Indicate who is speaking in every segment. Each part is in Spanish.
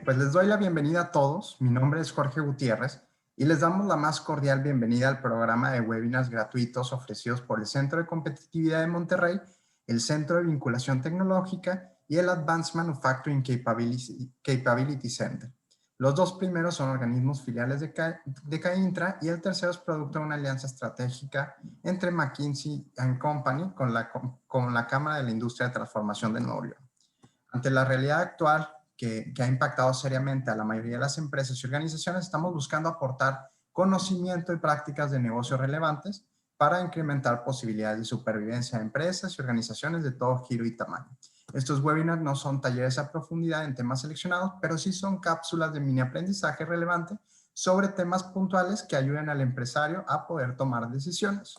Speaker 1: pues les doy la bienvenida a todos. Mi nombre es Jorge Gutiérrez y les damos la más cordial bienvenida al programa de webinars gratuitos ofrecidos por el Centro de Competitividad de Monterrey, el Centro de Vinculación Tecnológica y el Advanced Manufacturing Capability Center. Los dos primeros son organismos filiales de CAINTRA y el tercero es producto de una alianza estratégica entre McKinsey & Company con la Cámara de la Industria de Transformación de Nuevo León. Ante la realidad actual que ha impactado seriamente a la mayoría de las empresas y organizaciones, estamos buscando aportar conocimiento y prácticas de negocio relevantes para incrementar posibilidades de supervivencia de empresas y organizaciones de todo giro y tamaño. Estos webinars no son talleres a profundidad en temas seleccionados, pero sí son cápsulas de mini aprendizaje relevante sobre temas puntuales que ayuden al empresario a poder tomar decisiones.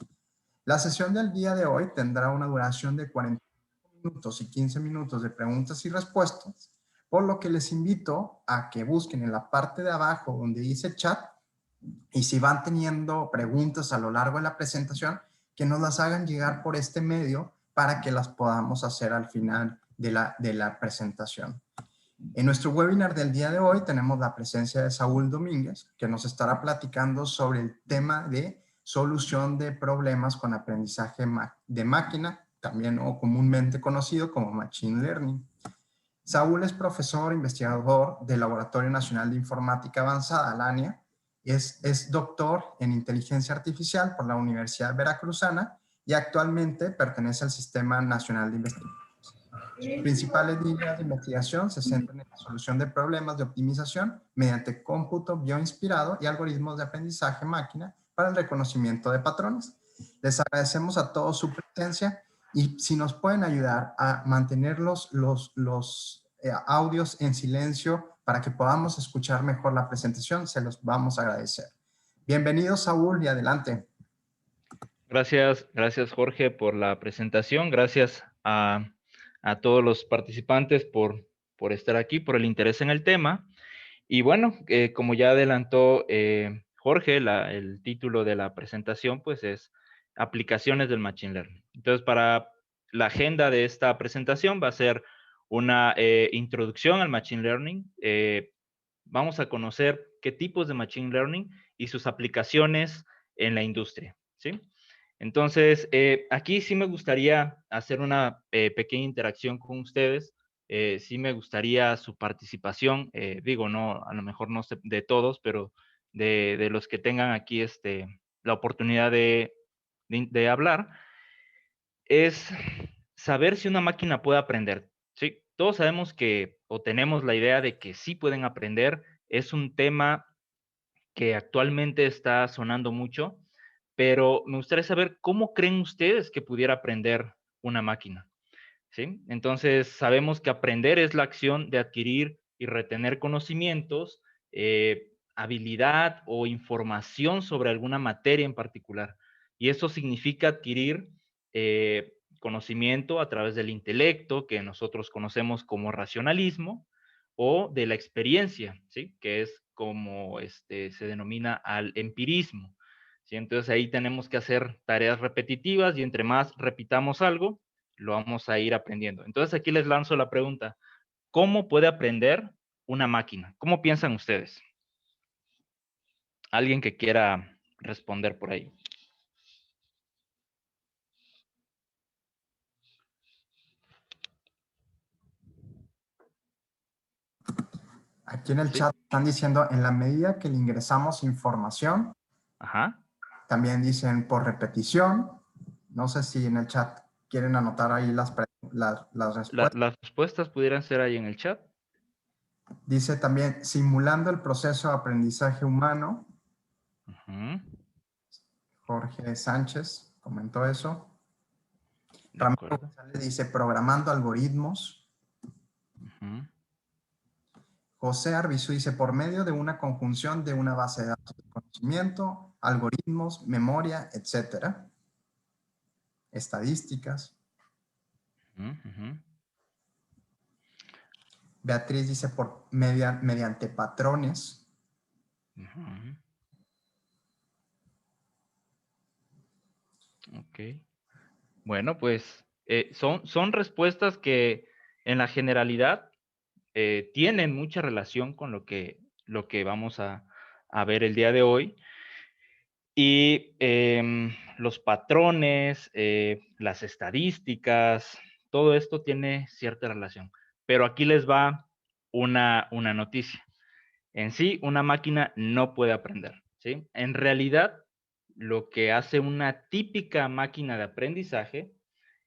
Speaker 1: La sesión del día de hoy tendrá una duración de 40 minutos y 15 minutos de preguntas y respuestas, por lo que les invito a que busquen en la parte de abajo donde dice chat y si van teniendo preguntas a lo largo de la presentación, que nos las hagan llegar por este medio para que las podamos hacer al final de la presentación. En nuestro webinar del día de hoy tenemos la presencia de Saúl Domínguez, que nos estará platicando sobre el tema de solución de problemas con aprendizaje de máquina, también o comúnmente conocido como Machine Learning. Saúl es profesor investigador del Laboratorio Nacional de Informática Avanzada, LANIA, es doctor en inteligencia artificial por la Universidad Veracruzana y actualmente pertenece al Sistema Nacional de Investigación. Sus principales líneas de investigación se centran en la solución de problemas de optimización mediante cómputo bioinspirado y algoritmos de aprendizaje máquina para el reconocimiento de patrones. Les agradecemos a todos su presencia y si nos pueden ayudar a mantener los audios en silencio para que podamos escuchar mejor la presentación, se los vamos a agradecer. Bienvenido, Saúl, y adelante.
Speaker 2: Gracias Jorge por la presentación, gracias a todos los participantes por estar aquí, por el interés en el tema. Y bueno, como ya adelantó Jorge, el título de la presentación pues es Aplicaciones del Machine Learning. Entonces, para la agenda de esta presentación va a ser una introducción al Machine Learning. Vamos a conocer qué tipos de Machine Learning y sus aplicaciones en la industria, ¿sí? Entonces, aquí sí me gustaría hacer una pequeña interacción con ustedes. Sí me gustaría su participación. Digo, no, a lo mejor no sé de todos, pero de los que tengan aquí la oportunidad de hablar, es saber si una máquina puede aprender, ¿sí? Todos sabemos que, o tenemos la idea de que sí pueden aprender. Es un tema que actualmente está sonando mucho, pero me gustaría saber cómo creen ustedes que pudiera aprender una máquina, ¿sí? Entonces, sabemos que aprender es la acción de adquirir y retener conocimientos, habilidad o información sobre alguna materia en particular. Y eso significa adquirir conocimiento a través del intelecto, que nosotros conocemos como racionalismo, o de la experiencia, ¿sí? Que es como se denomina al empirismo, ¿sí? Entonces ahí tenemos que hacer tareas repetitivas y entre más repitamos algo, lo vamos a ir aprendiendo. Entonces aquí les lanzo la pregunta, ¿cómo puede aprender una máquina? ¿Cómo piensan ustedes? Alguien que quiera responder por ahí.
Speaker 1: Aquí en el
Speaker 2: ¿Sí?
Speaker 1: chat están diciendo, en la medida que le ingresamos información,
Speaker 2: Ajá.
Speaker 1: también dicen por repetición. No sé si en el chat quieren anotar ahí las respuestas.
Speaker 2: Las respuestas pudieran ser ahí en el chat.
Speaker 1: Dice también simulando el proceso de aprendizaje humano.
Speaker 2: Ujú.
Speaker 1: Jorge Sánchez comentó eso.
Speaker 2: De
Speaker 1: Ramiro
Speaker 2: acuerdo.
Speaker 1: González dice programando algoritmos.
Speaker 2: Ujú.
Speaker 1: José Arbizu dice por medio de una conjunción de una base de datos de conocimiento, algoritmos, memoria, etcétera. Estadísticas.
Speaker 2: Ujú, ujú.
Speaker 1: Beatriz dice por mediante patrones.
Speaker 2: Ujú. Ok. Bueno, pues son respuestas que en la generalidad tienen mucha relación con lo que vamos a ver el día de hoy. Y los patrones, las estadísticas, todo esto tiene cierta relación. Pero aquí les va una noticia. En sí, una máquina no puede aprender, ¿sí? En realidad, lo que hace una típica máquina de aprendizaje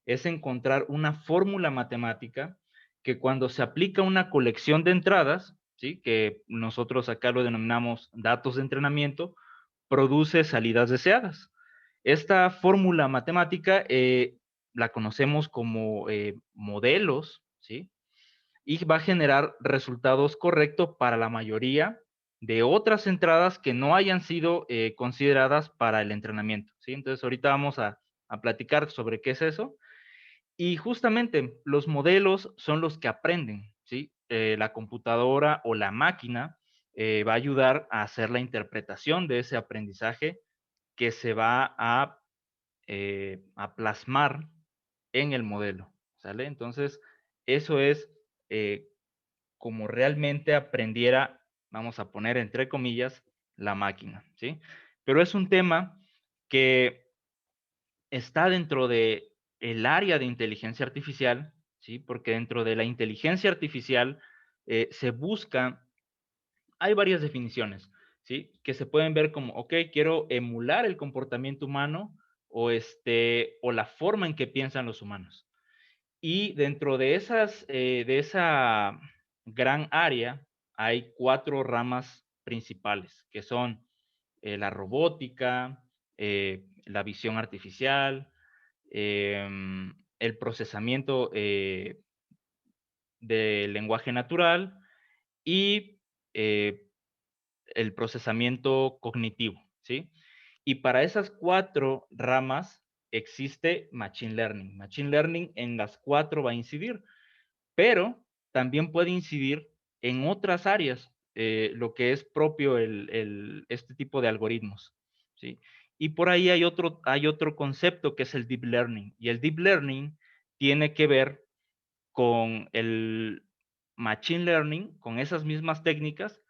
Speaker 2: es encontrar una fórmula matemática que cuando se aplica una colección de entradas, ¿sí? Que nosotros acá lo denominamos datos de entrenamiento, produce salidas deseadas. Esta fórmula matemática la conocemos como modelos, ¿sí? Y va a generar resultados correctos para la mayoría de otras entradas que no hayan sido consideradas para el entrenamiento, ¿sí? Entonces, ahorita vamos a platicar sobre qué es eso. Y justamente los modelos son los que aprenden, ¿sí? La computadora o la máquina va a ayudar a hacer la interpretación de ese aprendizaje que se va a plasmar en el modelo, ¿sale? Entonces, eso es eh, como realmente aprendiera, vamos a poner entre comillas, la máquina, ¿sí? Pero es un tema que está dentro de el área de inteligencia artificial, ¿sí? Porque dentro de la inteligencia artificial se busca, hay varias definiciones, ¿sí? Que se pueden ver como, ok, quiero emular el comportamiento humano o la forma en que piensan los humanos. Y dentro de esa gran área hay 4 ramas principales, que son la robótica, la visión artificial, el procesamiento del lenguaje natural y el procesamiento cognitivo, ¿sí? Y para esas 4 ramas existe Machine Learning. Machine Learning en las 4 va a incidir, pero también puede incidir en otras áreas, lo que es propio este tipo de algoritmos, ¿sí? Y por ahí hay otro concepto que es el Deep Learning. Y el Deep Learning tiene que ver con el Machine Learning, con esas mismas técnicas,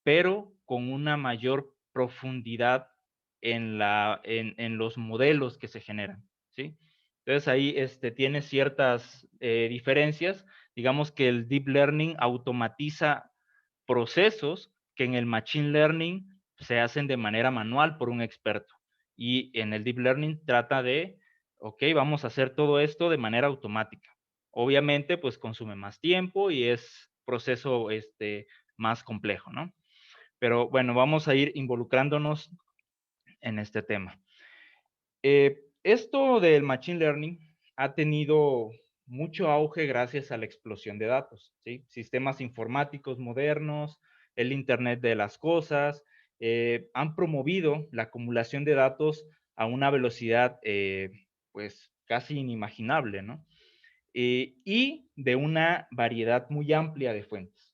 Speaker 2: pero con una mayor profundidad en los modelos que se generan, ¿sí? Entonces ahí tiene ciertas diferencias. Digamos que el Deep Learning automatiza procesos que en el Machine Learning se hacen de manera manual por un experto. Y en el Deep Learning trata de, ok, vamos a hacer todo esto de manera automática. Obviamente, pues consume más tiempo y es proceso más complejo, ¿no? Pero bueno, vamos a ir involucrándonos en este tema. Esto del Machine Learning ha tenido mucho auge gracias a la explosión de datos, ¿sí? Sistemas informáticos modernos, el Internet de las cosas, han promovido la acumulación de datos a una velocidad, pues, casi inimaginable, ¿no? Y de una variedad muy amplia de fuentes.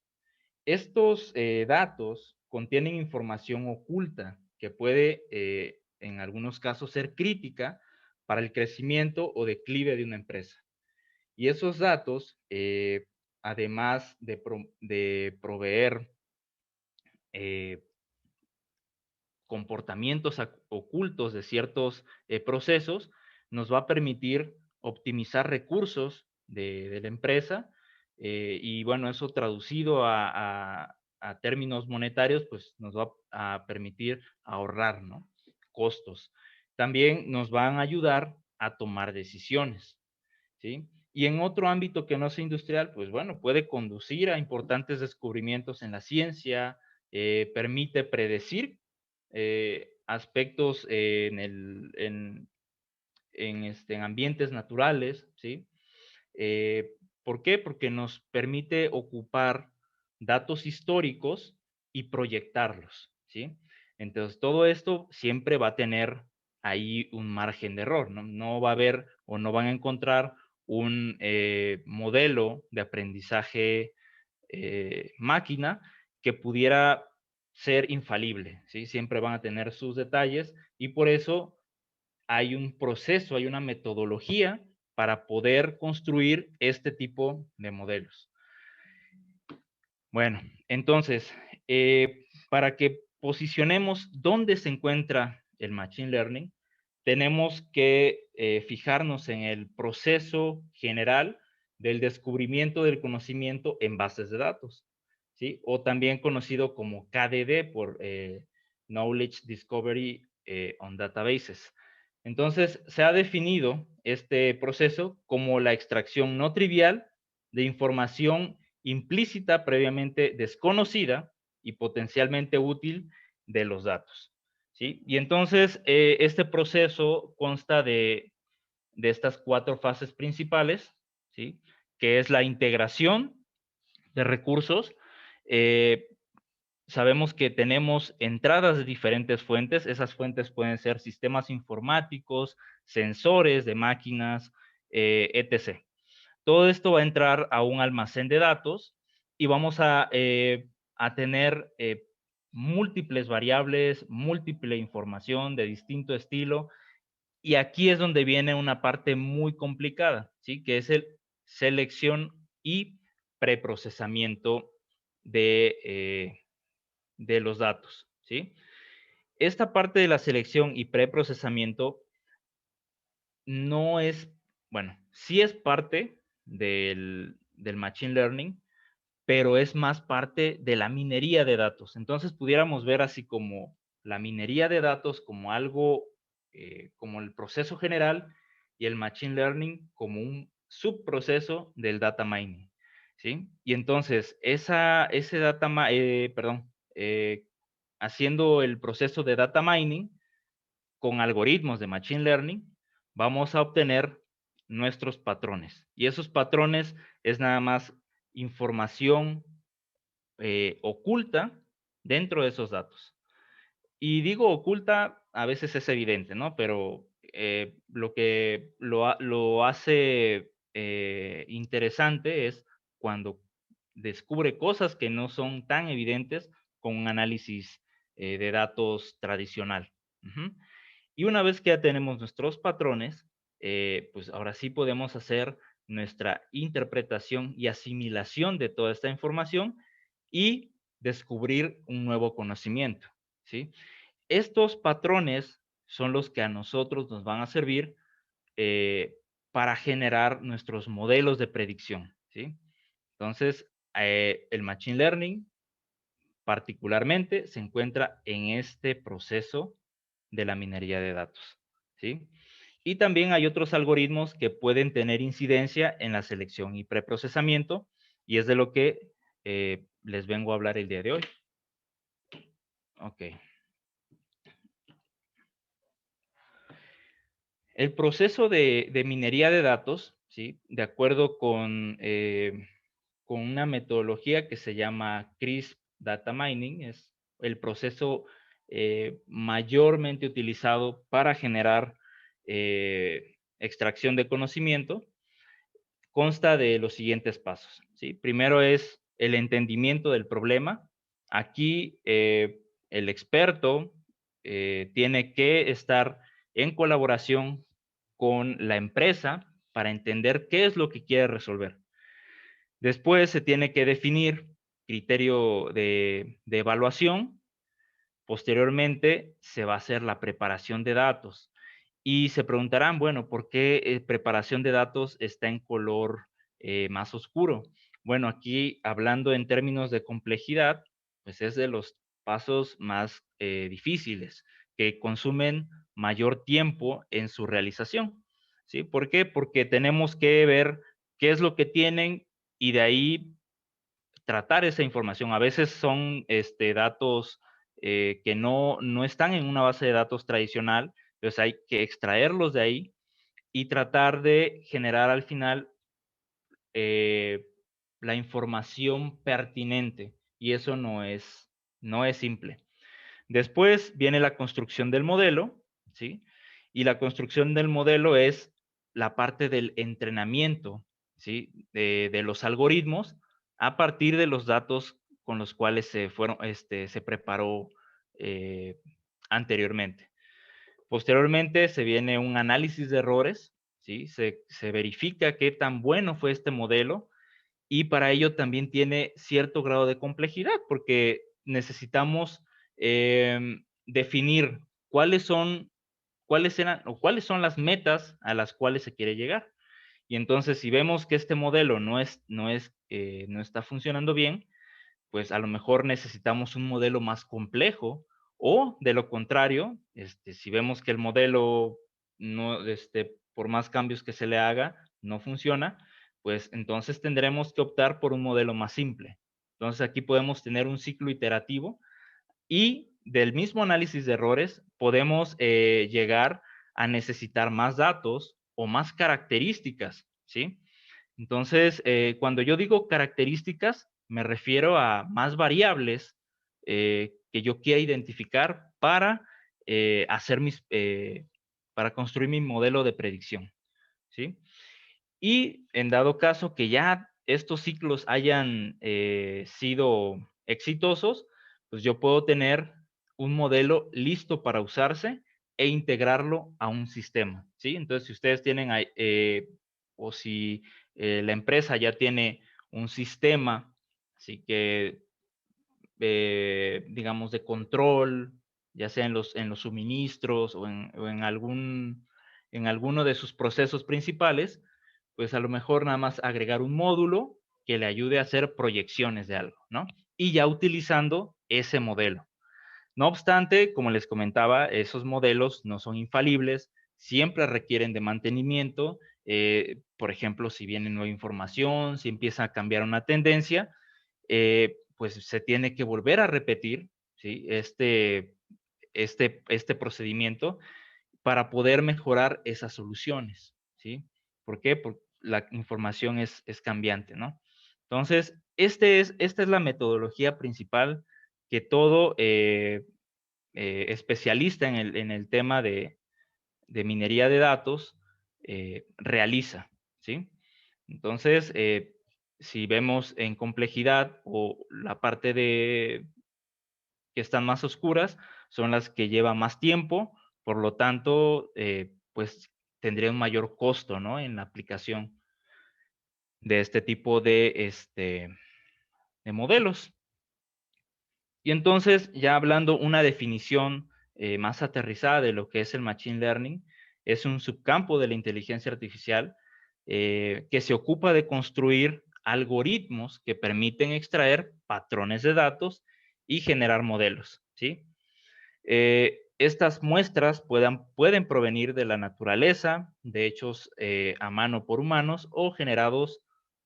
Speaker 2: Estos datos contienen información oculta que puede, en algunos casos, ser crítica para el crecimiento o declive de una empresa. Y esos datos, además de proveer eh, comportamientos ocultos de ciertos procesos, nos va a permitir optimizar recursos de la empresa y bueno, eso traducido a términos monetarios, pues nos va a permitir ahorrar, ¿no? Costos. También nos van a ayudar a tomar decisiones, ¿sí? Y en otro ámbito que no sea industrial, pues bueno, puede conducir a importantes descubrimientos en la ciencia, permite predecir aspectos en ambientes naturales, ¿sí? ¿Por qué? Porque nos permite ocupar datos históricos y proyectarlos, ¿sí? Entonces, todo esto siempre va a tener ahí un margen de error, ¿no? No va a haber o no van a encontrar un modelo de aprendizaje máquina que pudiera ser infalible, ¿sí? Siempre van a tener sus detalles y por eso hay un proceso, hay una metodología para poder construir este tipo de modelos. Bueno, entonces, para que posicionemos dónde se encuentra el Machine Learning, tenemos que fijarnos en el proceso general del descubrimiento del conocimiento en bases de datos, ¿sí? O también conocido como KDD por Knowledge Discovery on Databases. Entonces, se ha definido este proceso como la extracción no trivial de información implícita previamente desconocida y potencialmente útil de los datos. ¿Sí? Y entonces, este proceso consta de estas 4 fases principales, ¿sí? Que es la integración de recursos. Eh, Sabemos que tenemos entradas de diferentes fuentes. Esas fuentes pueden ser sistemas informáticos, sensores de máquinas, etc. Todo esto va a entrar a un almacén de datos y vamos a tener múltiples variables, múltiple información de distinto estilo. Y aquí es donde viene una parte muy complicada, ¿sí? Que es el selección y preprocesamiento de los datos, ¿sí? Esta parte de la selección y preprocesamiento no es, bueno, sí es parte del Machine Learning, pero es más parte de la minería de datos. Entonces pudiéramos ver así como la minería de datos como algo, como el proceso general y el Machine Learning como un subproceso del data mining, ¿sí? Y entonces, ese perdón, haciendo el proceso de data mining, con algoritmos de Machine Learning, vamos a obtener nuestros patrones. Y esos patrones es nada más información oculta dentro de esos datos. Y digo oculta, a veces es evidente, ¿no? Pero lo que lo hace interesante es cuando descubre cosas que no son tan evidentes con un análisis de datos tradicional. Ujú. Y una vez que ya tenemos nuestros patrones, pues ahora sí podemos hacer nuestra interpretación y asimilación de toda esta información y descubrir un nuevo conocimiento, ¿sí? Estos patrones son los que a nosotros nos van a servir eh, para generar nuestros modelos de predicción, ¿sí? Entonces, el Machine Learning particularmente se encuentra en este proceso de la minería de datos, ¿sí? Y también hay otros algoritmos que pueden tener incidencia en la selección y preprocesamiento, y es de lo que les vengo a hablar el día de hoy. Ok. El proceso de minería de datos, ¿sí? De acuerdo con una metodología que se llama CRISP Data Mining, es el proceso mayormente utilizado para generar extracción de conocimiento, consta de los siguientes pasos, ¿sí? Primero es el entendimiento del problema. Aquí el experto tiene que estar en colaboración con la empresa para entender qué es lo que quiere resolver. Después se tiene que definir criterio de evaluación. Posteriormente se va a hacer la preparación de datos. Y se preguntarán, bueno, ¿por qué preparación de datos está en color más oscuro? Bueno, aquí hablando en términos de complejidad, pues es de los pasos más difíciles, que consumen mayor tiempo en su realización. ¿Sí? ¿Por qué? Porque tenemos que ver qué es lo que tienen y de ahí tratar esa información. A veces son datos que no están en una base de datos tradicional, entonces hay que extraerlos de ahí y tratar de generar al final eh, la información pertinente. Y eso no es simple. Después viene la construcción del modelo, ¿sí? Y la construcción del modelo es la parte del entrenamiento, ¿sí? De los algoritmos a partir de los datos con los cuales se preparó eh, anteriormente. Posteriormente se viene un análisis de errores, ¿sí? Se verifica qué tan bueno fue este modelo y para ello también tiene cierto grado de complejidad, porque necesitamos definir cuáles eran o cuáles son las metas a las cuales se quiere llegar. Y entonces, si vemos que este modelo no está funcionando bien, pues a lo mejor necesitamos un modelo más complejo, o de lo contrario, si vemos que el modelo no, por más cambios que se le haga, no funciona, pues entonces tendremos que optar por un modelo más simple. Entonces aquí podemos tener un ciclo iterativo y del mismo análisis de errores podemos llegar a necesitar más datos o más características, ¿sí? Entonces, cuando yo digo características, me refiero a más variables que yo quiera identificar para para construir mi modelo de predicción, ¿sí? Y en dado caso que ya estos ciclos hayan sido exitosos, pues yo puedo tener un modelo listo para usarse e integrarlo a un sistema, ¿sí? Entonces, si ustedes tienen o si la empresa ya tiene un sistema, así que, digamos, de control, ya sea en los suministros o en alguno de sus procesos principales, pues a lo mejor nada más agregar un módulo que le ayude a hacer proyecciones de algo, ¿no? Y ya utilizando ese modelo. No obstante, como les comentaba, esos modelos no son infalibles, siempre requieren de mantenimiento. Por ejemplo, si viene nueva información, si empieza a cambiar una tendencia, pues se tiene que volver a repetir, ¿sí? Este procedimiento para poder mejorar esas soluciones, ¿sí? ¿Por qué? Porque la información es cambiante, ¿no? Entonces, esta es la metodología principal que todo especialista en el tema de minería de datos realiza, ¿sí? Entonces, si vemos en complejidad o la parte que están más oscuras, son las que llevan más tiempo, por lo tanto, pues tendría un mayor costo, ¿no? En la aplicación de este tipo de modelos. Y entonces, ya hablando una definición más aterrizada de lo que es el Machine Learning, es un subcampo de la inteligencia artificial que se ocupa de construir algoritmos que permiten extraer patrones de datos y generar modelos, ¿sí? Estas muestras pueden provenir de la naturaleza, de hechos a mano por humanos o generados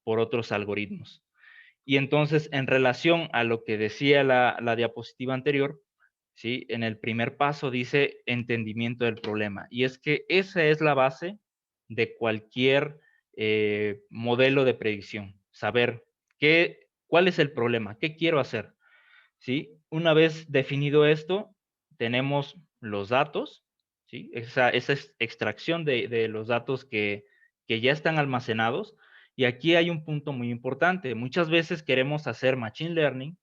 Speaker 2: por otros algoritmos. Y entonces, en relación a lo que decía la diapositiva anterior, ¿sí? En el primer paso dice entendimiento del problema. Y es que esa es la base de cualquier modelo de predicción. Saber cuál es el problema, qué quiero hacer. ¿Sí? Una vez definido esto, tenemos los datos, ¿sí? Esa extracción de los datos que ya están almacenados. Y aquí hay un punto muy importante. Muchas veces queremos hacer machine learning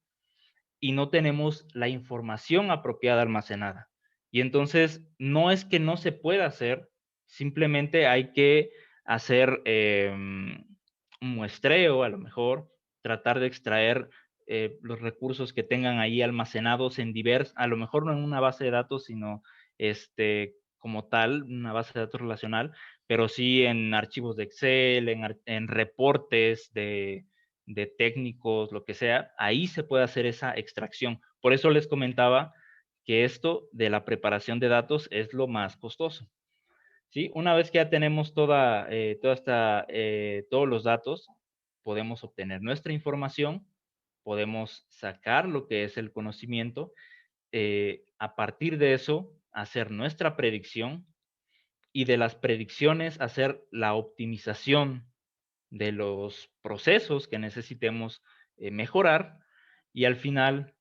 Speaker 2: y no tenemos la información apropiada almacenada. Y entonces, no es que no se pueda hacer, simplemente hay que hacer un muestreo, a lo mejor, tratar de extraer los recursos que tengan ahí almacenados en a lo mejor no en una base de datos, sino como tal, una base de datos relacional, pero sí en archivos de Excel, en reportes de técnicos, lo que sea, ahí se puede hacer esa extracción. Por eso les comentaba que esto de la preparación de datos es lo más costoso. ¿Sí? Una vez que ya tenemos todos los datos, podemos obtener nuestra información, podemos sacar lo que es el conocimiento, a partir de eso, hacer nuestra predicción y de las predicciones hacer la optimización de los procesos que necesitemos mejorar y al final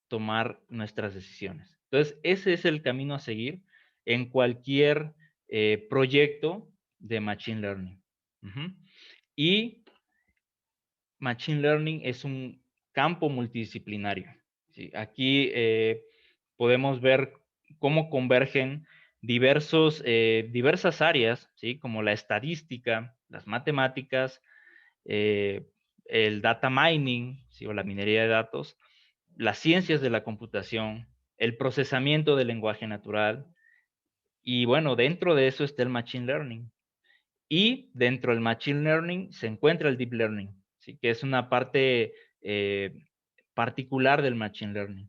Speaker 2: tomar nuestras decisiones. Entonces, ese es el camino a seguir en cualquier proyecto de Machine Learning. Y Machine Learning es un campo multidisciplinario. ¿Sí? Aquí podemos ver cómo convergen diversas áreas, ¿sí? Como la estadística, las matemáticas, el data mining, ¿sí? O la minería de datos, las ciencias de la computación, el procesamiento del lenguaje natural, y bueno, dentro de eso está el machine learning. Y dentro del machine learning se encuentra el deep learning, ¿sí? Que es una parte particular del machine learning.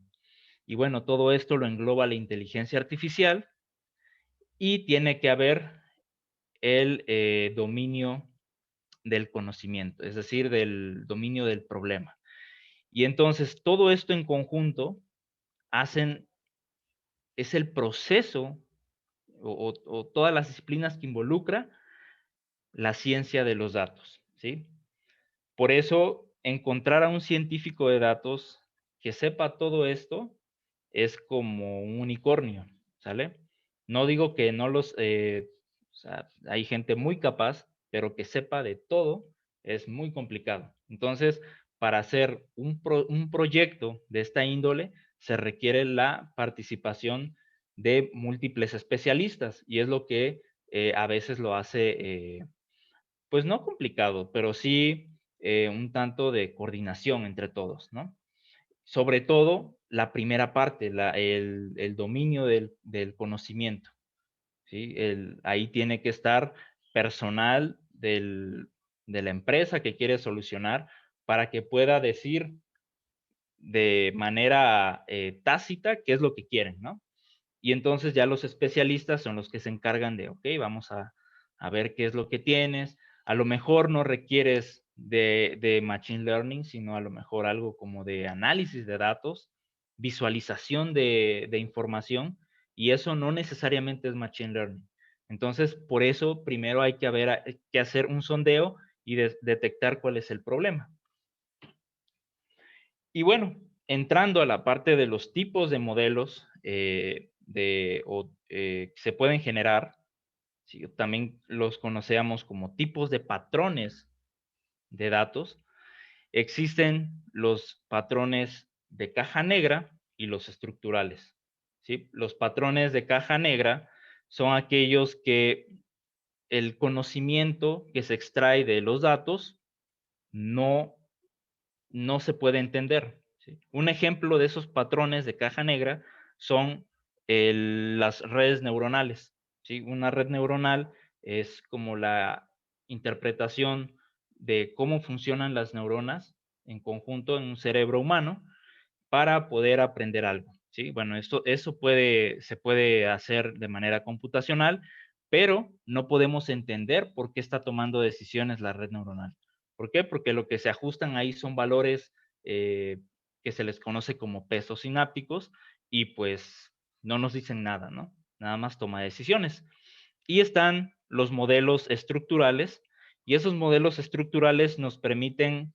Speaker 2: Y bueno, todo esto lo engloba la inteligencia artificial y tiene que haber el dominio del conocimiento, es decir, del dominio del problema. Y entonces todo esto en conjunto hacen, es el proceso o todas las disciplinas que involucra la ciencia de los datos, ¿sí? Por eso, encontrar a un científico de datos que sepa todo esto es como un unicornio, ¿sale? No digo que no los, o sea, hay gente muy capaz, pero que sepa de todo es muy complicado. Entonces, para hacer un proyecto de esta índole, se requiere la participación de múltiples especialistas y es lo que a veces lo hace pues no complicado, pero sí un tanto de coordinación entre todos, ¿no? Sobre todo la primera parte, el dominio del conocimiento, ¿sí? Ahí tiene que estar personal de la empresa que quiere solucionar para que pueda decir de manera tácita qué es lo que quieren, ¿no? Y entonces ya los especialistas son los que se encargan de, ok, vamos a ver qué es lo que tienes. A lo mejor no requieres de machine learning, sino a lo mejor algo como de análisis de datos, visualización de información, y eso no necesariamente es machine learning. Entonces, por eso primero hay que hacer un sondeo y detectar cuál es el problema. Y bueno, entrando a la parte de los tipos de modelos que se pueden generar, ¿sí? También los conocemos como tipos de patrones de datos. Existen los patrones de caja negra y los estructurales, ¿sí? Los patrones de caja negra son aquellos que el conocimiento que se extrae de los datos no no se puede entender, ¿sí? Un ejemplo de esos patrones de caja negra son las redes neuronales, ¿sí? Una red neuronal es como la interpretación de cómo funcionan las neuronas en conjunto en un cerebro humano para poder aprender algo, ¿sí? Bueno, eso se puede hacer de manera computacional, pero no podemos entender por qué está tomando decisiones la red neuronal. ¿Por qué? Porque lo que se ajustan ahí son valores que se les conoce como pesos sinápticos y pues no nos dicen nada, ¿no? Nada más toma decisiones. Y están los modelos estructurales, y esos modelos estructurales nos permiten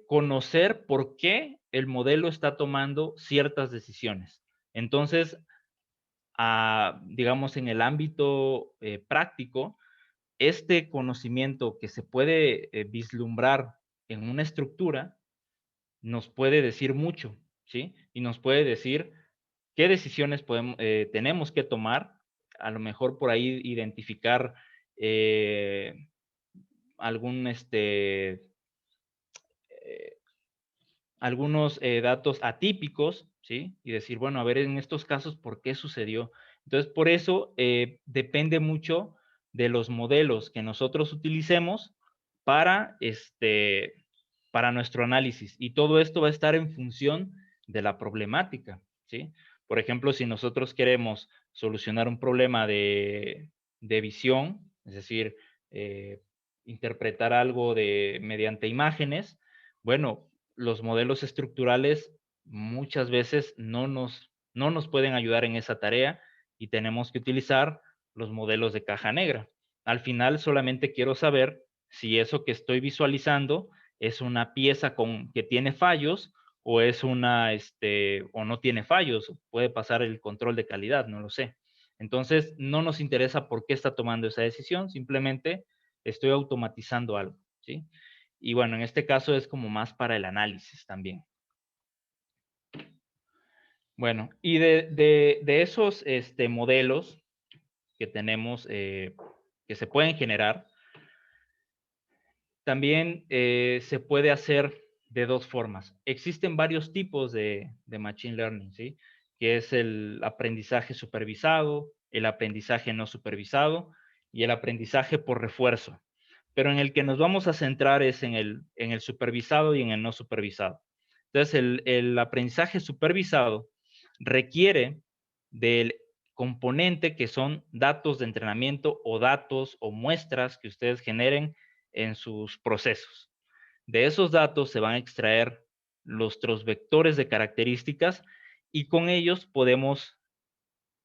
Speaker 2: conocer por qué el modelo está tomando ciertas decisiones. Entonces, digamos, en el ámbito práctico, este conocimiento que se puede vislumbrar en una estructura nos puede decir mucho, ¿sí? Y nos puede decir qué decisiones tenemos que tomar, a lo mejor por ahí identificar eh, algún, eh, algunos datos atípicos, ¿sí? Y decir, bueno, a ver en estos casos, ¿por qué sucedió? Entonces, por eso depende mucho de los modelos que nosotros utilicemos para, para nuestro análisis. Y todo esto va a estar en función de la problemática, ¿sí? Por ejemplo, si nosotros queremos solucionar un problema de visión, es decir, eh, interpretar algo mediante imágenes, bueno, los modelos estructurales muchas veces no nos pueden ayudar en esa tarea y tenemos que utilizar los modelos de caja negra. Al final solamente quiero saber si eso que estoy visualizando es una pieza que tiene fallos o es o no tiene fallos, puede pasar el control de calidad, no lo sé. Entonces, no nos interesa por qué está tomando esa decisión, simplemente estoy automatizando algo, ¿sí? Y bueno, en este caso es como más para el análisis también. Bueno, y de esos modelos que tenemos, que se pueden generar, También se puede hacer de dos formas. Existen varios tipos de Machine Learning, ¿sí? Que es el aprendizaje supervisado, el aprendizaje no supervisado y el aprendizaje por refuerzo. Pero en el que nos vamos a centrar es en el supervisado y en el no supervisado. Entonces, el aprendizaje supervisado requiere del componente que son datos de entrenamiento o datos o muestras que ustedes generen en sus procesos. De esos datos se van a extraer los transvectores de características y con ellos podemos,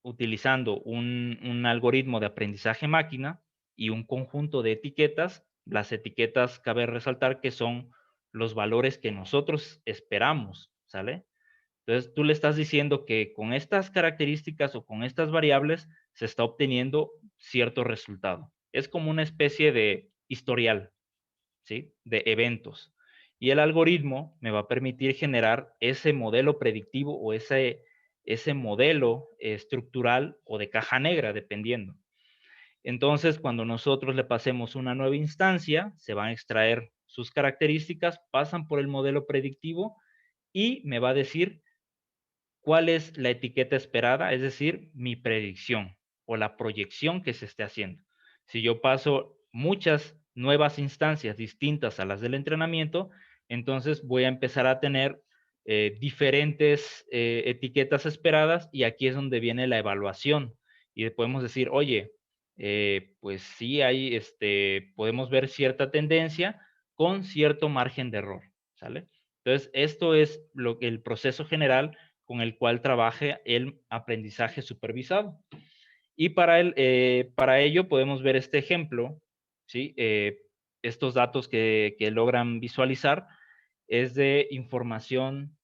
Speaker 2: utilizando un algoritmo de aprendizaje máquina y un conjunto de etiquetas, las etiquetas cabe resaltar que son los valores que nosotros esperamos, ¿sale? Entonces, tú le estás diciendo que con estas características o con estas variables se está obteniendo cierto resultado. Es como una especie de historial, ¿sí? De eventos. Y el algoritmo me va a permitir generar ese modelo predictivo o ese modelo estructural o de caja negra, dependiendo. Entonces, cuando nosotros le pasemos una nueva instancia, se van a extraer sus características, pasan por el modelo predictivo y me va a decir cuál es la etiqueta esperada, es decir, mi predicción o la proyección que se esté haciendo. Si yo paso muchas nuevas instancias distintas a las del entrenamiento, entonces voy a empezar a tener diferentes etiquetas esperadas y aquí es donde viene la evaluación y podemos decir, oye, pues sí hay, podemos ver cierta tendencia con cierto margen de error, ¿sale? Entonces, esto es el proceso general con el cual trabaje el aprendizaje supervisado. Y para ello podemos ver este ejemplo, ¿sí? Estos datos que logran visualizar es de información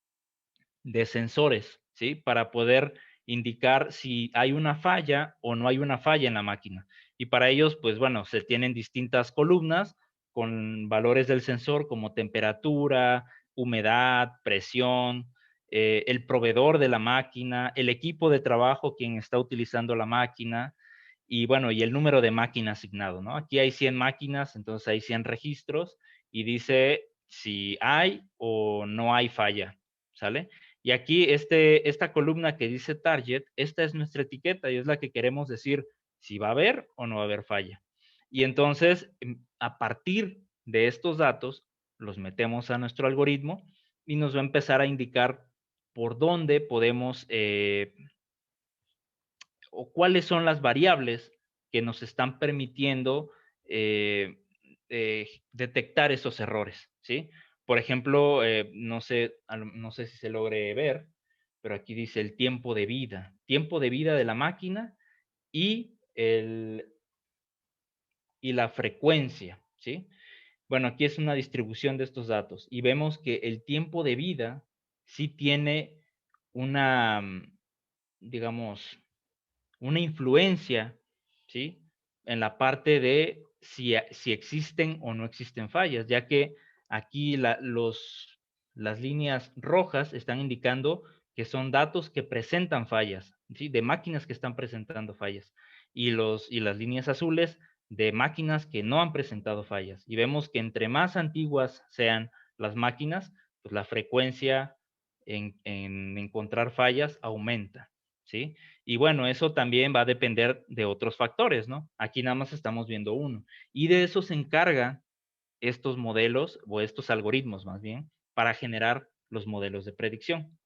Speaker 2: de sensores, ¿sí? Para poder indicar si hay una falla o no hay una falla en la máquina. Y para ellos, pues bueno, se tienen distintas columnas con valores del sensor como temperatura, humedad, presión, el proveedor de la máquina, el equipo de trabajo quien está utilizando la máquina y bueno, y el número de máquinas asignado, ¿no? Aquí hay 100 máquinas, entonces hay 100 registros y dice si hay o no hay falla, ¿sale? Y aquí esta columna que dice target, esta es nuestra etiqueta y es la que queremos decir si va a haber o no va a haber falla. Y entonces, a partir de estos datos, los metemos a nuestro algoritmo y nos va a empezar a indicar por dónde podemos o cuáles son las variables que nos están permitiendo detectar esos errores, ¿sí? Por ejemplo, no sé si se logre ver, pero aquí dice el tiempo de vida de la máquina y, y la frecuencia, ¿sí? Bueno, aquí es una distribución de estos datos y vemos que el tiempo de vida sí tiene una, digamos, una influencia, ¿sí? En la parte de si existen o no existen fallas, ya que aquí las líneas rojas están indicando que son datos que presentan fallas, ¿sí? De máquinas que están presentando fallas. Y las líneas azules de máquinas que no han presentado fallas. Y vemos que entre más antiguas sean las máquinas, pues la frecuencia en encontrar fallas aumenta, ¿sí? Y bueno, eso también va a depender de otros factores, ¿no? Aquí nada más estamos viendo uno. Y de eso se encarga estos modelos o estos algoritmos más bien para generar los modelos de predicción.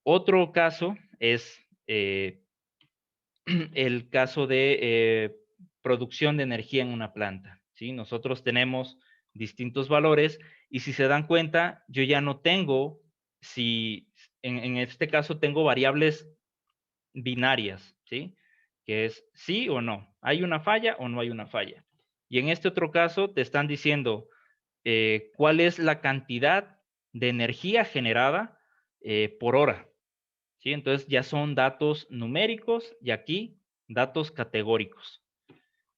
Speaker 2: Otro caso es el caso de producción de energía en una planta, ¿sí? Nosotros tenemos distintos valores y si se dan cuenta, yo ya no tengo, si en este caso tengo variables binarias, ¿sí? Que es sí o no. ¿Hay una falla o no hay una falla? Y en este otro caso te están diciendo cuál es la cantidad de energía generada por hora, ¿sí? Entonces ya son datos numéricos y aquí datos categóricos,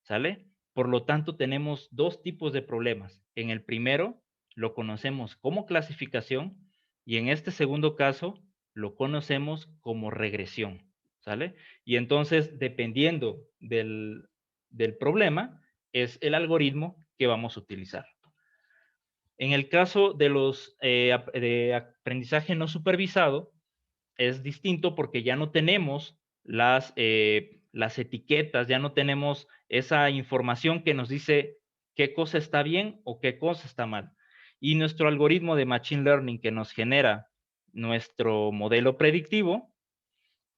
Speaker 2: ¿sale? Por lo tanto, tenemos dos tipos de problemas. En el primero, lo conocemos como clasificación y en este segundo caso, lo conocemos como regresión, ¿sale? Y entonces, dependiendo del problema, es el algoritmo que vamos a utilizar. En el caso de los de aprendizaje no supervisado, es distinto porque ya no tenemos las etiquetas, ya no tenemos esa información que nos dice qué cosa está bien o qué cosa está mal. Y nuestro algoritmo de Machine Learning que nos genera nuestro modelo predictivo,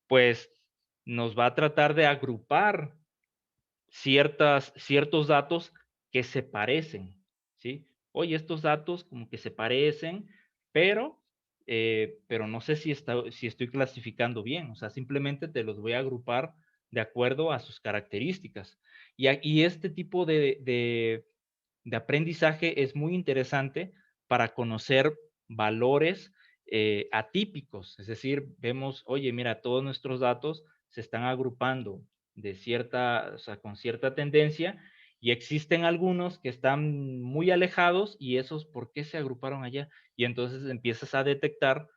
Speaker 2: pues nos va a tratar de agrupar ciertos datos que se parecen, ¿sí? Oye, estos datos como que se parecen, pero no sé si estoy clasificando bien, o sea, simplemente te los voy a agrupar de acuerdo a sus características. Y este tipo de aprendizaje es muy interesante para conocer valores atípicos, es decir, vemos, oye, mira, todos nuestros datos se están agrupando de cierta, o sea, con cierta tendencia, y existen algunos que están muy alejados y esos, ¿por qué se agruparon allá? Y entonces empiezas a detectar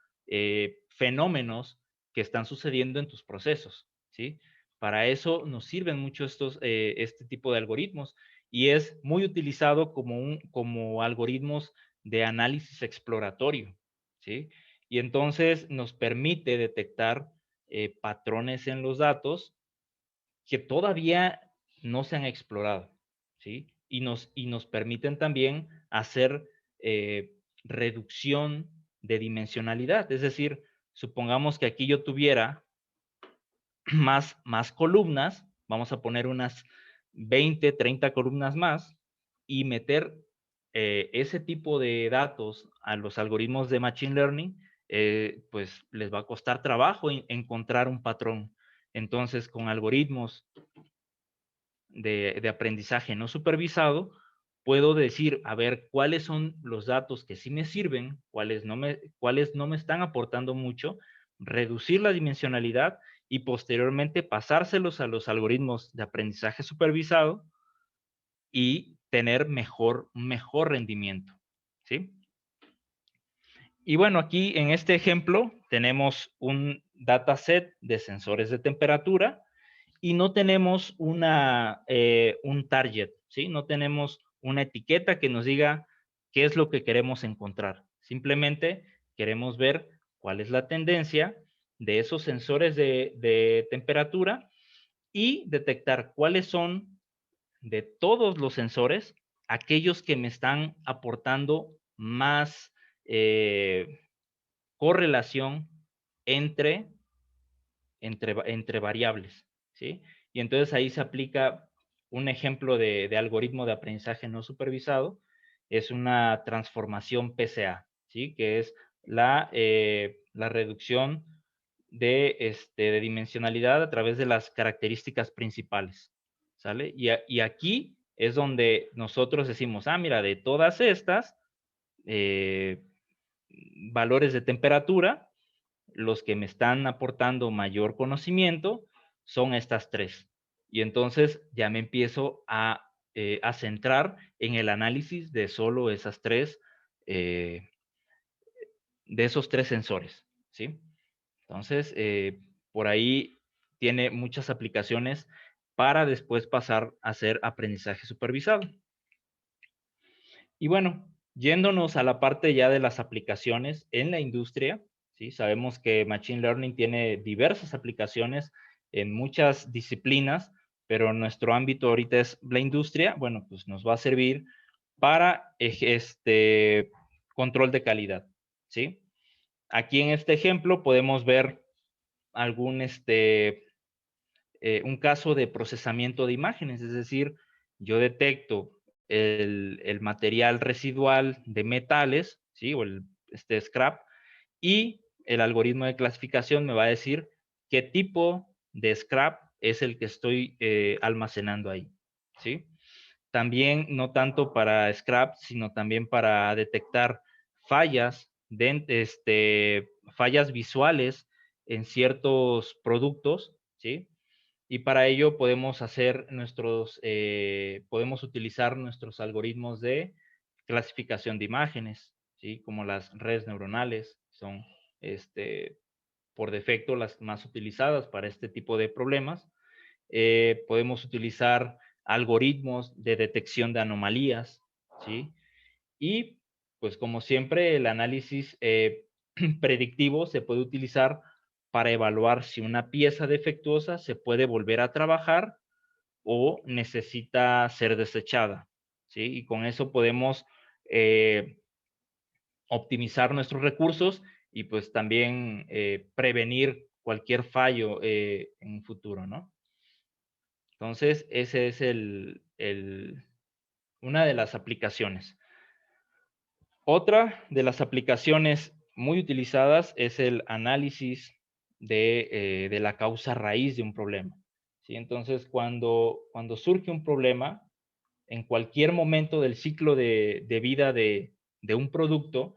Speaker 2: fenómenos que están sucediendo en tus procesos, ¿sí? Para eso nos sirven mucho este tipo de algoritmos y es muy utilizado como algoritmos de análisis exploratorio, ¿sí? Y entonces nos permite detectar patrones en los datos que todavía no se han explorado, ¿sí? Y nos permiten también hacer reducción de dimensionalidad. Es decir, supongamos que aquí yo tuviera más columnas, vamos a poner unas 20, 30 columnas más y meter ese tipo de datos a los algoritmos de Machine Learning, pues les va a costar trabajo encontrar un patrón. Entonces, con algoritmos de aprendizaje no supervisado, puedo decir, a ver, cuáles son los datos que sí me sirven, cuáles no me están aportando mucho, reducir la dimensionalidad y posteriormente pasárselos a los algoritmos de aprendizaje supervisado y tener un mejor rendimiento, ¿sí? Y bueno, aquí en este ejemplo tenemos un dataset de sensores de temperatura y no tenemos un target, ¿sí? No tenemos una etiqueta que nos diga qué es lo que queremos encontrar. Simplemente queremos ver cuál es la tendencia de esos sensores de temperatura y detectar cuáles son de todos los sensores aquellos que me están aportando más correlación entre entre variables, ¿sí? Y entonces ahí se aplica un ejemplo de algoritmo de aprendizaje no supervisado, es una transformación PCA, ¿sí? Que es la reducción de dimensionalidad a través de las características principales, ¿sale? Y aquí es donde nosotros decimos, ah, mira, de todas estas valores de temperatura, los que me están aportando mayor conocimiento son estas tres. Y entonces ya me empiezo a centrar en el análisis de solo esas tres, de esos tres sensores, ¿sí? Entonces, por ahí tiene muchas aplicaciones para después pasar a hacer aprendizaje supervisado. Y bueno, yéndonos a la parte ya de las aplicaciones en la industria, ¿sí? Sabemos que Machine Learning tiene diversas aplicaciones en muchas disciplinas, pero nuestro ámbito ahorita es la industria. Bueno, pues nos va a servir para control de calidad, ¿sí? Aquí en este ejemplo podemos ver un caso de procesamiento de imágenes, es decir, yo detecto el material residual de metales, ¿sí? O este scrap, y el algoritmo de clasificación me va a decir qué tipo de scrap es el que estoy almacenando ahí, ¿sí? También no tanto para scrap, sino también para detectar fallas, fallas visuales en ciertos productos, ¿sí? Y para ello podemos podemos utilizar nuestros algoritmos de clasificación de imágenes, ¿sí? Como las redes neuronales, son por defecto las más utilizadas para este tipo de problemas. Podemos utilizar algoritmos de detección de anomalías, ¿sí? Y pues como siempre el análisis predictivo se puede utilizar para evaluar si una pieza defectuosa se puede volver a trabajar o necesita ser desechada, ¿sí? Y con eso podemos optimizar nuestros recursos y pues también prevenir cualquier fallo en un futuro, ¿no? Entonces, ese es una de las aplicaciones. Otra de las aplicaciones muy utilizadas es el análisis de la causa raíz de un problema, ¿sí? Entonces, cuando surge un problema, en cualquier momento del ciclo de vida de un producto,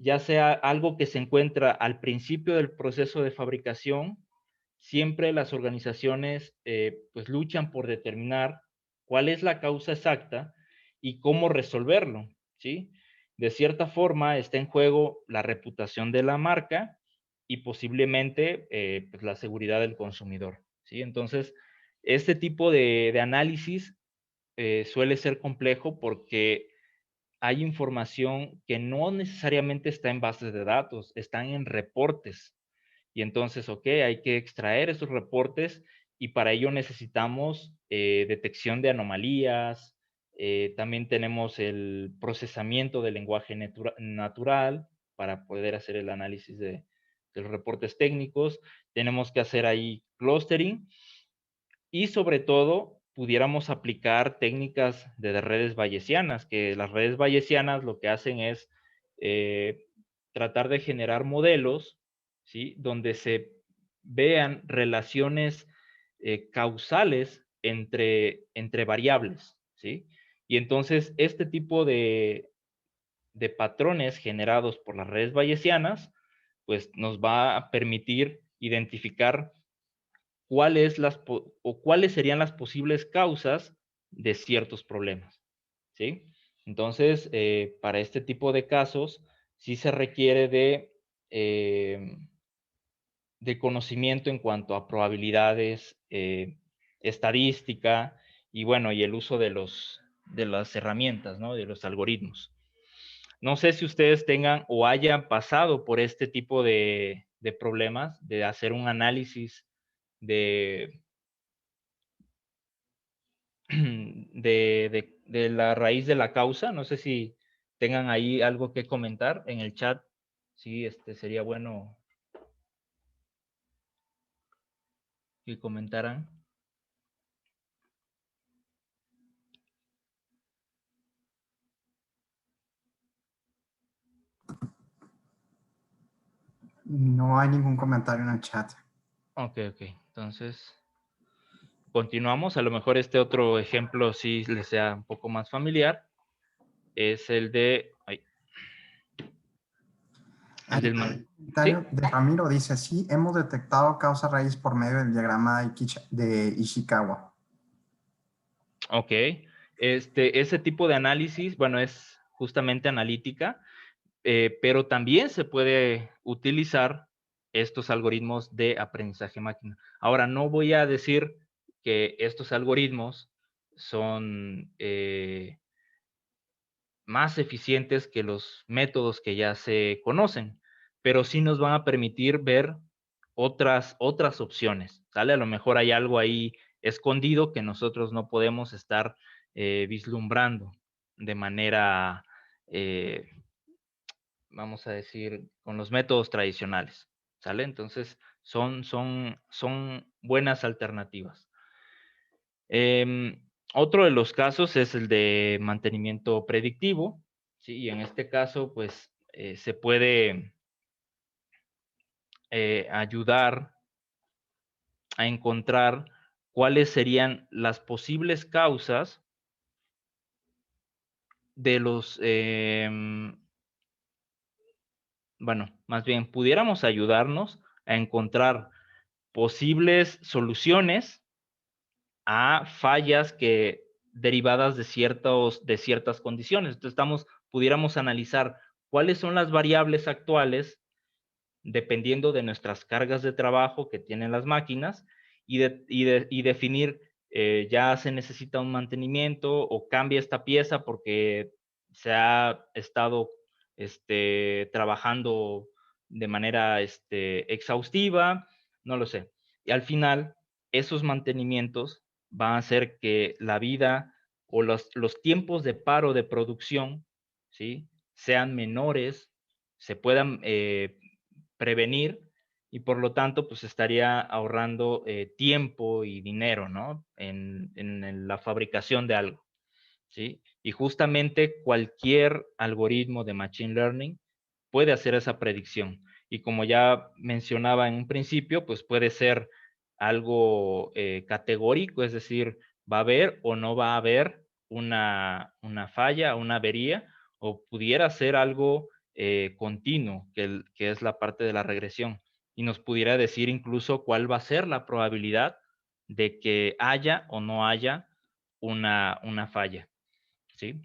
Speaker 2: ya sea algo que se encuentra al principio del proceso de fabricación, siempre las organizaciones pues luchan por determinar cuál es la causa exacta y cómo resolverlo, ¿sí? De cierta forma está en juego la reputación de la marca y posiblemente pues la seguridad del consumidor, ¿sí? Entonces, este tipo de análisis suele ser complejo porque hay información que no necesariamente está en bases de datos, están en reportes. Y entonces, ok, hay que extraer esos reportes y para ello necesitamos detección de anomalías, también tenemos el procesamiento del lenguaje natural para poder hacer el análisis de los reportes técnicos, tenemos que hacer ahí clustering y sobre todo pudiéramos aplicar técnicas de redes bayesianas, que las redes bayesianas lo que hacen es tratar de generar modelos, ¿sí? Donde se vean relaciones causales entre variables, ¿sí? Y entonces este tipo de patrones generados por las redes bayesianas, pues nos va a permitir identificar cuáles serían las posibles causas de ciertos problemas, ¿sí? Entonces, para este tipo de casos, sí se requiere de conocimiento en cuanto a probabilidades, estadística y bueno, y el uso de las herramientas, ¿no? De los algoritmos. No sé si ustedes tengan o hayan pasado por este tipo de problemas, de hacer un análisis de, de la raíz de la causa. No sé si tengan ahí algo que comentar en el chat. Sí, sería bueno que comentaran.
Speaker 1: No hay ningún comentario en el chat.
Speaker 2: Ok. Entonces, continuamos. A lo mejor este otro ejemplo sí les sea un poco más familiar. Es el de... el del...
Speaker 1: El
Speaker 2: ¿Sí?
Speaker 1: comentario de Ramiro dice, sí, hemos detectado causa raíz por medio del diagrama de Ishikawa.
Speaker 2: Ok. Ese tipo de análisis, bueno, es justamente analítica, pero también se puede utilizar estos algoritmos de aprendizaje máquina. Ahora, no voy a decir que estos algoritmos son más eficientes que los métodos que ya se conocen, pero sí nos van a permitir ver otras opciones, ¿sale? A lo mejor hay algo ahí escondido que nosotros no podemos estar vislumbrando de manera, vamos a decir, con los métodos tradicionales, ¿sale? Entonces, son buenas alternativas. Otro de los casos es el de mantenimiento predictivo, ¿sí? Y en este caso, pues, se puede ayudar a encontrar cuáles serían las posibles causas de los, bueno, más bien, pudiéramos ayudarnos a encontrar posibles soluciones a fallas que derivadas de ciertas condiciones. Entonces, pudiéramos analizar cuáles son las variables actuales dependiendo de nuestras cargas de trabajo que tienen las máquinas y definir ya se necesita un mantenimiento o cambia esta pieza porque se ha estado trabajando de manera exhaustiva, no lo sé. Y al final, esos mantenimientos van a hacer que la vida o los tiempos de paro de producción, ¿sí?, sean menores, se puedan prevenir y por lo tanto, pues estaría ahorrando tiempo y dinero, ¿no? En la fabricación de algo, ¿sí? Y justamente cualquier algoritmo de Machine Learning puede hacer esa predicción. Y como ya mencionaba en un principio, pues puede ser algo categórico, es decir, va a haber o no va a haber una falla, una avería, o pudiera ser algo continuo, que es la parte de la regresión. Y nos pudiera decir incluso cuál va a ser la probabilidad de que haya o no haya una falla, ¿sí?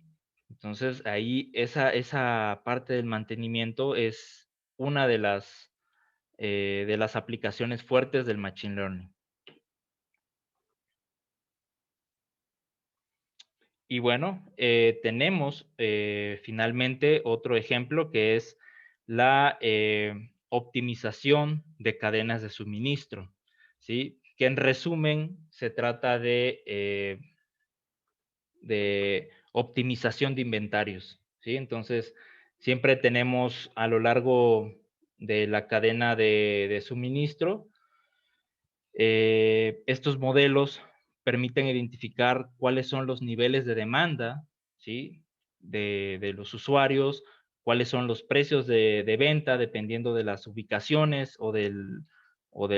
Speaker 2: Entonces, ahí esa parte del mantenimiento es una de las aplicaciones fuertes del Machine Learning. Y bueno, tenemos finalmente otro ejemplo que es la optimización de cadenas de suministro, ¿sí? Que en resumen se trata de optimización de inventarios, ¿sí? Entonces, siempre tenemos a lo largo de la cadena de suministro, estos modelos permiten identificar cuáles son los niveles de demanda, ¿sí?, de los usuarios, cuáles son los precios de venta dependiendo de las ubicaciones o de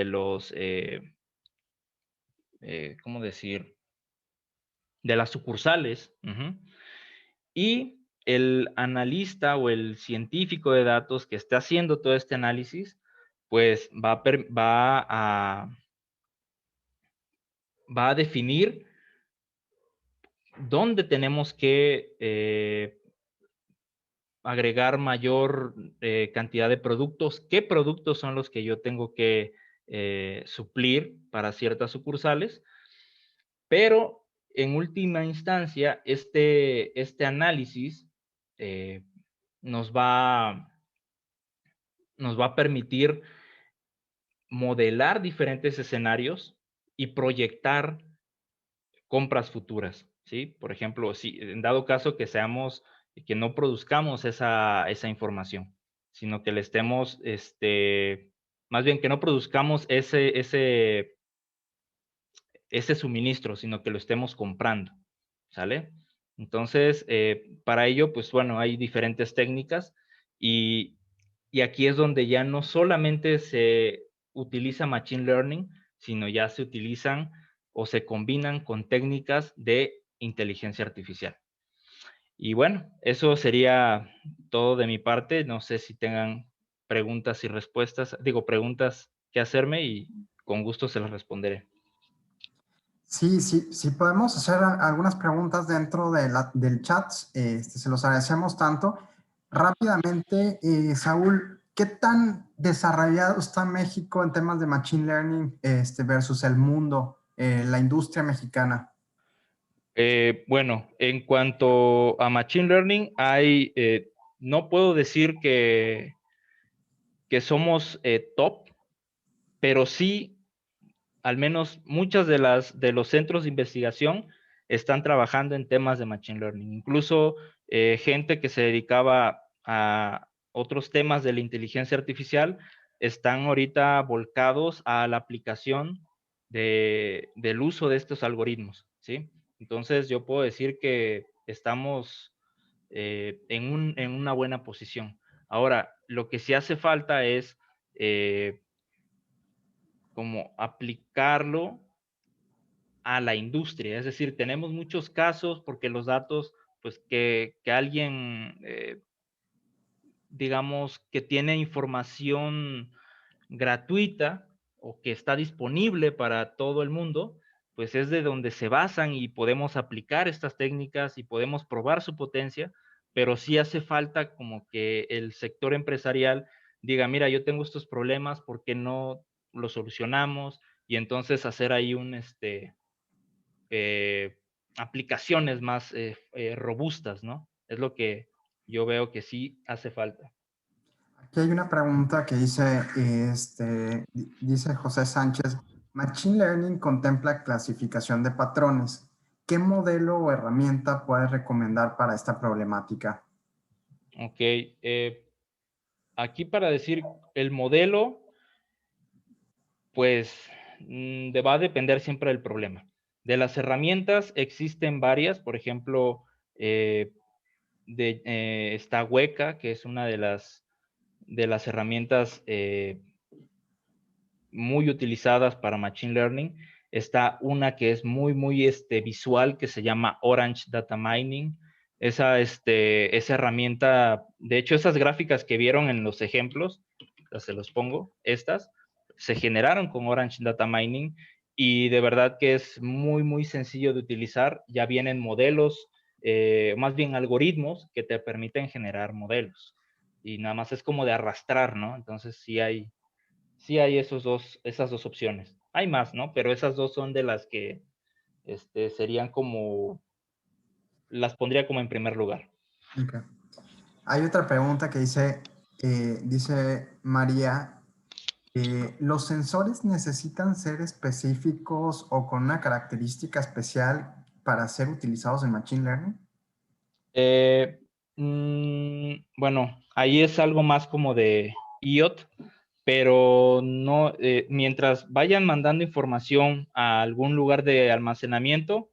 Speaker 2: los, ¿cómo decir? De las sucursales. Y el analista o el científico de datos que esté haciendo todo este análisis, pues va a definir dónde tenemos que agregar mayor cantidad de productos, qué productos son los que yo tengo que suplir para ciertas sucursales, pero en última instancia, este análisis eh, nos va, nos va a permitir modelar diferentes escenarios y proyectar compras futuras, ¿sí? Por ejemplo, si en dado caso que seamos, que no produzcamos esa información, sino que le estemos, más bien que no produzcamos ese suministro, sino que lo estemos comprando, ¿sale? Entonces, para ello, pues bueno, hay diferentes técnicas y, y aquí es donde ya no solamente se utiliza Machine Learning, sino ya se utilizan o se combinan con técnicas de inteligencia artificial. Y bueno, eso sería todo de mi parte. No sé si tengan preguntas y respuestas, digo, preguntas que hacerme y con gusto se las responderé.
Speaker 1: Sí, sí, sí podemos hacer algunas preguntas dentro del chat. Se los agradecemos tanto. Rápidamente, Saúl, ¿qué tan desarrollado está México en temas de Machine Learning versus el mundo, la industria mexicana?
Speaker 2: Bueno, en cuanto a Machine Learning, no puedo decir que somos top, pero sí, al menos muchas de los centros de investigación están trabajando en temas de Machine Learning. Incluso gente que se dedicaba a otros temas de la inteligencia artificial están ahorita volcados a la aplicación del uso de estos algoritmos, ¿sí? Entonces, yo puedo decir que estamos en una buena posición. Ahora, lo que sí hace falta es como aplicarlo a la industria. Es decir, tenemos muchos casos porque los datos, pues que alguien, digamos, que tiene información gratuita o que está disponible para todo el mundo, pues es de donde se basan y podemos aplicar estas técnicas y podemos probar su potencia, pero sí hace falta como que el sector empresarial diga, mira, yo tengo estos problemas, ¿por qué no los solucionamos? Y entonces hacer ahí aplicaciones más robustas, ¿no? Es lo que yo veo que sí hace falta.
Speaker 1: Aquí hay una pregunta que dice, dice José Sánchez, Machine Learning contempla clasificación de patrones. ¿Qué modelo o herramienta puedes recomendar para esta problemática?
Speaker 2: Ok, aquí para decir el modelo, pues va a depender siempre del problema. De las herramientas existen varias, por ejemplo, está Weka, que es una de las herramientas muy utilizadas para Machine Learning. Está una que es muy visual, que se llama Orange Data Mining. Esa herramienta, de hecho, esas gráficas que vieron en los ejemplos, se los pongo, estas, se generaron con Orange Data Mining y de verdad que es muy sencillo de utilizar. Ya vienen modelos, más bien algoritmos que te permiten generar modelos. Y nada más es como de arrastrar, ¿no? Entonces sí hay esas dos opciones. Hay más, ¿no? Pero esas dos son de las que serían como, las pondría como en primer lugar.
Speaker 1: Okay. Hay otra pregunta que dice María, ¿los sensores necesitan ser específicos o con una característica especial para ser utilizados en Machine Learning?
Speaker 2: Bueno, ahí es algo más como de IoT, pero no, mientras vayan mandando información a algún lugar de almacenamiento,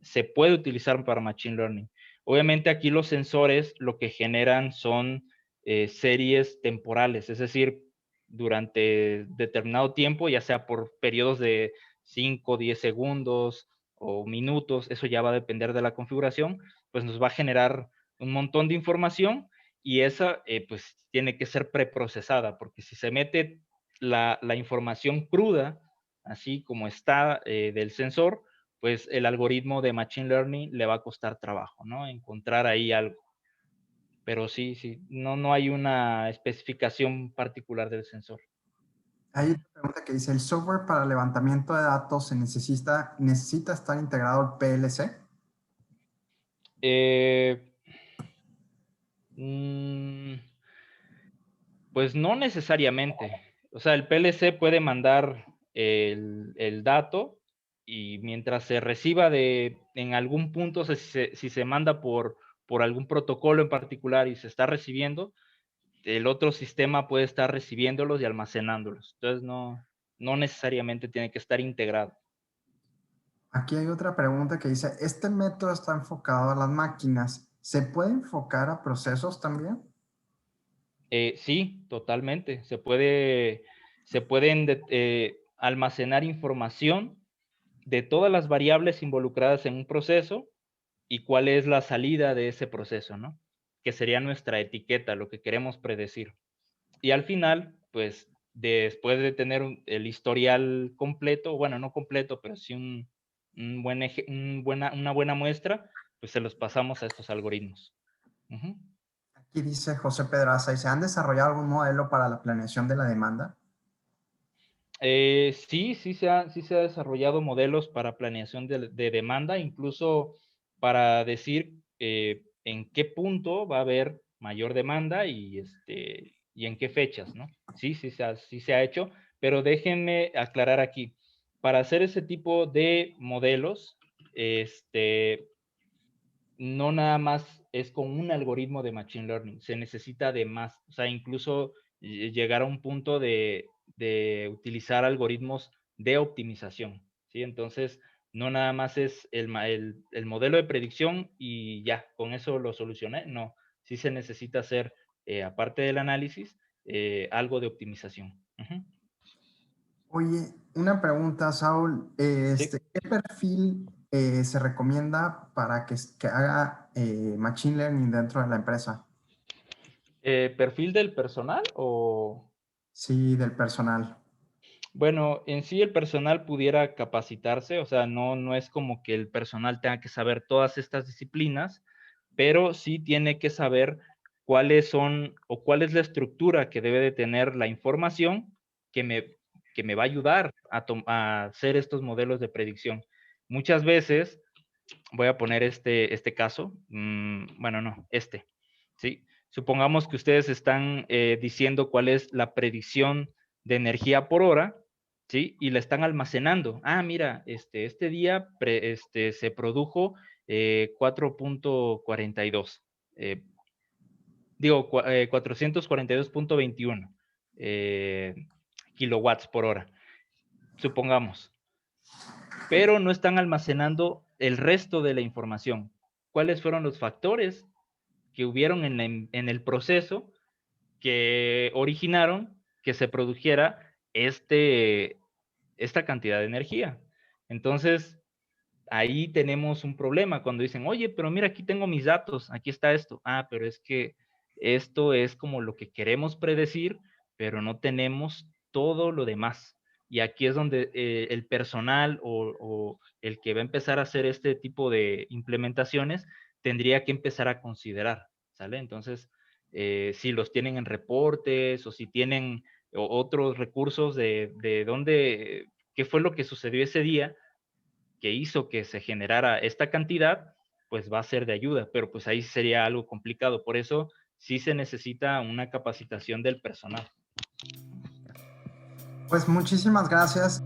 Speaker 2: se puede utilizar para Machine Learning. Obviamente aquí los sensores lo que generan son series temporales, es decir, durante determinado tiempo, ya sea por periodos de 5, 10 segundos o minutos, eso ya va a depender de la configuración, pues nos va a generar un montón de información y esa pues tiene que ser preprocesada, porque si se mete la información cruda, así como está del sensor, pues el algoritmo de Machine Learning le va a costar trabajo, ¿no? Encontrar ahí algo. Pero sí, no hay una especificación particular del sensor.
Speaker 1: Hay otra pregunta que dice, ¿el software para levantamiento de datos necesita estar integrado al PLC?
Speaker 2: Eh, mm, Pues no necesariamente. O sea, el PLC puede mandar el dato y mientras se reciba en algún punto, o sea, si se manda por algún protocolo en particular y se está recibiendo, el otro sistema puede estar recibiéndolos y almacenándolos. Entonces, no necesariamente tiene que estar integrado.
Speaker 1: Aquí hay otra pregunta que dice, ¿este método está enfocado a las máquinas? ¿Se puede enfocar a procesos también?
Speaker 2: Sí, totalmente. Se pueden almacenar información de todas las variables involucradas en un proceso y cuál es la salida de ese proceso, ¿no? Que sería nuestra etiqueta, lo que queremos predecir. Y al final, pues, después de tener el historial completo, bueno, no completo, pero sí una buena muestra, pues se los pasamos a estos algoritmos. Ujú.
Speaker 1: Aquí dice José Pedraza, ¿y se han desarrollado algún modelo para la planeación de la demanda?
Speaker 2: Sí se ha desarrollado modelos para planeación de demanda, incluso para decir en qué punto va a haber mayor demanda y en qué fechas, ¿no? Sí se ha hecho, pero déjenme aclarar aquí. Para hacer ese tipo de modelos, no nada más es con un algoritmo de Machine Learning, se necesita de más, o sea, incluso llegar a un punto de utilizar algoritmos de optimización, ¿sí? Entonces, no nada más es el modelo de predicción y ya, con eso lo solucioné, no, sí se necesita hacer, aparte del análisis, algo de optimización. Ujú.
Speaker 1: Oye, una pregunta, Saúl.
Speaker 2: Sí.
Speaker 1: ¿Qué perfil se recomienda para que haga Machine Learning dentro de la empresa?
Speaker 2: ¿Perfil del personal o...?
Speaker 1: Sí, del personal.
Speaker 2: Bueno, en sí el personal pudiera capacitarse, o sea, no es como que el personal tenga que saber todas estas disciplinas, pero sí tiene que saber cuáles son o cuál es la estructura que debe de tener la información que me, que me va a ayudar a hacer estos modelos de predicción. Muchas veces, voy a poner este caso, bueno, no, ¿sí? Supongamos que ustedes están diciendo cuál es la predicción de energía por hora, ¿sí? Y la están almacenando. Ah, mira, este día se produjo 4.42, digo, 442.21 kilowatts por hora, supongamos. Pero no están almacenando el resto de la información. ¿Cuáles fueron los factores que hubieron en el proceso que originaron que se produjera esta cantidad de energía? Entonces, ahí tenemos un problema cuando dicen, oye, pero mira, aquí tengo mis datos, aquí está esto. Ah, pero es que esto es como lo que queremos predecir, pero no tenemos todo lo demás. Y aquí es donde el personal o el que va a empezar a hacer este tipo de implementaciones tendría que empezar a considerar, ¿sale? Entonces, si los tienen en reportes o si tienen otros recursos de dónde, qué fue lo que sucedió ese día, que hizo que se generara esta cantidad, pues va a ser de ayuda, pero pues ahí sería algo complicado. Por eso sí se necesita una capacitación del personal.
Speaker 1: Pues muchísimas gracias.